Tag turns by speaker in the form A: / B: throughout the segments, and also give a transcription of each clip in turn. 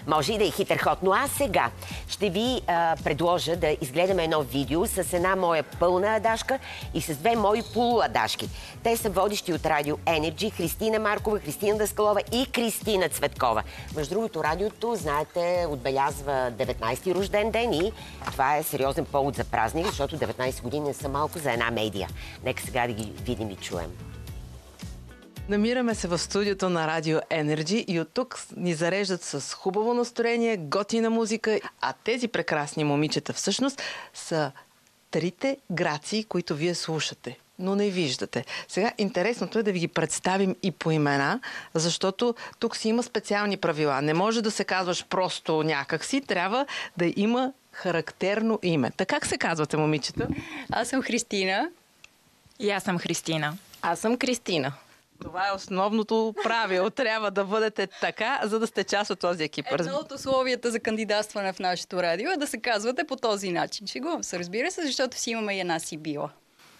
A: Може и да е хитър ход. Но аз сега ще ви предложа да изгледаме едно видео с една моя пълна адашка и с две мои полуадашки. Те са водещи от Радио Energy: Христина Маркова, Христина Даскалова и Кристина Цветкова. Между другото, радиото, знаете, отбелязва 19-ти рожден ден и това е сериозен повод за празник, защото 19 години не са малко за една медия. Нека сега да ги видим и чуем.
B: Намираме се в студиото на Радио Energy и от тук ни зареждат с хубаво настроение, готина музика, а тези прекрасни момичета всъщност са трите грации, които вие слушате, но не виждате. Сега интересното е да ви ги представим и по имена, защото тук си има специални правила. Не може да се казваш просто някак си, трябва да има характерно име. Така как се казвате, момичета?
C: Аз съм Христина.
D: И аз съм Христина.
C: Аз съм Кристина.
B: Това е основното правило. Трябва да бъдете така, за да сте част от този екип.
C: Едно от условията за кандидатстване в нашето радио е да се казвате по този начин. Шегувам се, разбира се, защото си имаме и една Сибила.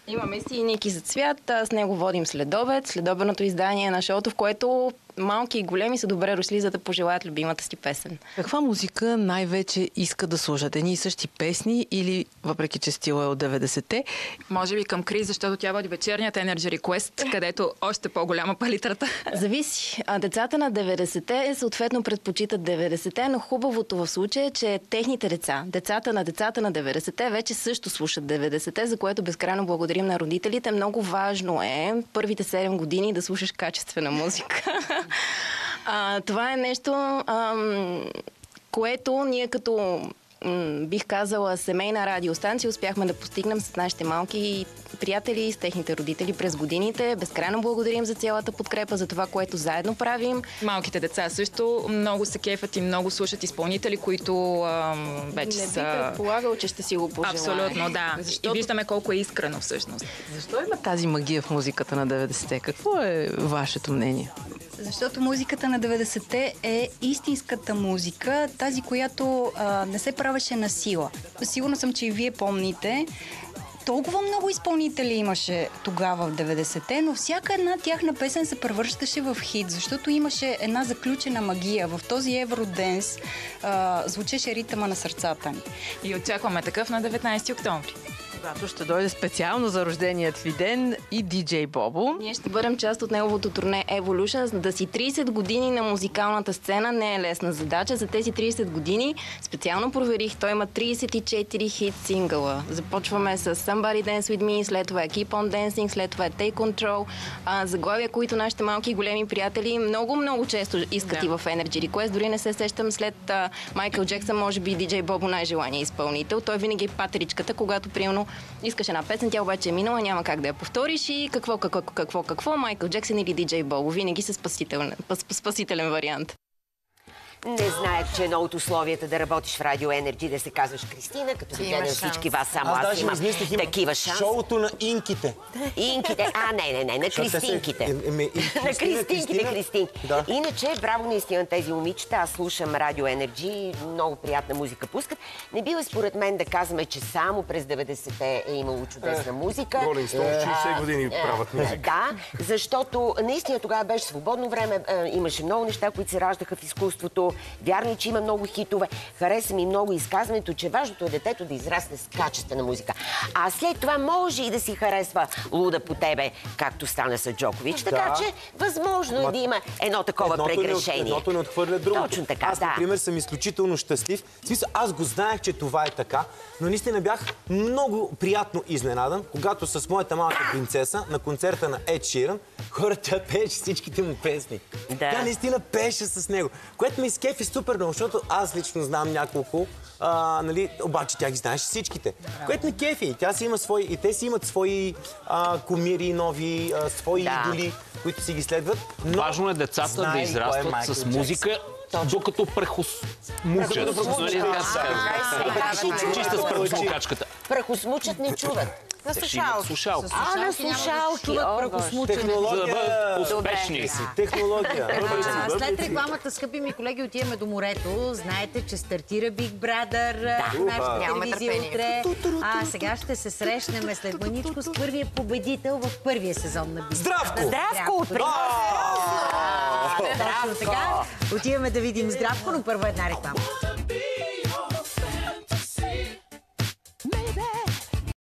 C: Имаме си и Ники за цвят, с него водим Следобед, следобедното издание на шоуто, в което малки и големи са добре дошли, за да пожелаят любимата си песен.
B: Каква музика най-вече иска да слушат? Едни и същи песни или, въпреки че стила е от 90-те?
D: Може би към Крис, защото тя води вечерният Energy Request, където още по-голяма палитрата.
C: Зависи. Децата на 90-те съответно предпочитат 90-те, но хубавото в случая е, че техните децата на 90-те вече също слушат 90-те, за което безкрайно благодарим на родителите. Много важно е първите 7 години да слушаш качествена музика. Това е нещо, което ние като, бих казала, семейна радиостанция успяхме да постигнем с нашите малки приятели и с техните родители през годините. Безкрайно благодарим за цялата подкрепа, за това, което заедно правим.
D: Малките деца също много се кефят и много слушат изпълнители, които вече
C: не
D: са...
C: би предполагал, че ще си го пожелая.
D: Абсолютно, да. Защото... И виждаме колко е искрено всъщност.
B: Защо има тази магия в музиката на 90-те? Какво е вашето мнение?
C: Защото музиката на 90-те е истинската музика, тази, която не се правеше на сила. Сигурна съм, че и вие помните. Толкова много изпълнители имаше тогава в 90-те, но всяка една тяхна песен се превръщаше в хит, защото имаше една заключена магия. В този евроденс звучеше ритъма на сърцата ни.
D: И очакваме такъв на 19 октомври.
B: Когато ще дойде специално за рожденият ви ден и диджей Бобо.
C: Ние ще бъдем част от неговото турне Evolution. Да си 30 години на музикалната сцена не е лесна задача. За тези 30 години специално проверих. Той има 34 хит сингъла. Започваме с Somebody Dance With Me, след това е Keep On Dancing, след това е Take Control. Заглавия, които нашите малки и големи приятели много често искат и в Energy Request. Дори не се сещам след Майкъл Джексън, може би диджей Бобо най-желания изпълнител. Той винаги е патеричката, когато приемно искаш една песен, тя обаче е минала, няма как да я повториш и какво, Майкъл Джексън или диджей Бобо. Винаги са спасителен вариант.
A: Не знаех, че едно от условията да работиш в Радио Energy да се казваш Кристина, като ви гледам всички вас, само аз имам такива шанс.
E: Шоуто на инките.
A: Инките, не, на Кристинките. На Кристинките, Кристинки. Иначе, браво наистина тези момичета, аз слушам Радио Energy, много приятна музика пускат. Не бива според мен да казваме, че само през 90-те е имало чудесна музика.
E: Ролинг Стоунс 60 години правят музика.
A: Да, защото наистина тогава беше свободно време, имаше много неща, които се раждаха в изкуството. Вярно, че има много хитове. Хареса ми много изказването, че важното е детето да израсне с качествена музика. А след това може и да си харесва Луда по тебе, както стана с Джокович. Така че възможно е да има едно такова прегрешение.
E: Едното не отхвърля другото.
A: Точно така,
E: аз, например, съм изключително щастлив. В смисъл, аз го знаех, че това е така, но наистина бях много приятно изненадан, когато с моята малка принцеса на концерта на Ед Ширан, хората пееше всичките му песни. Тя наистина пееше с него, което ме изкефи супер много, защото аз лично знам няколко, обаче тя ги знаеш всичките. Което ме кефи. Тя си има свои, и те си имат свои кумири, нови, свои идоли, които си ги следват. Но
F: важно е децата да израстват с музика, докато прахосмучат. Чиста с прахосмукачката.
A: Прахосмучат не чуват.
D: На слушалки.
A: На слушалки.
E: Технология.
F: Успешни си.
E: Технология.
G: След рекламата, скъпи ми колеги, отиваме до морето. Знаете, че стартира Big Brother в нашата телевизия утре. Сега ще се срещнем след мъничко с първия победител в първия сезон на Big Brother.
E: Здравко!
A: Здравко!
G: Точно така. Отиваме да видим Здравко, но първо една реклама.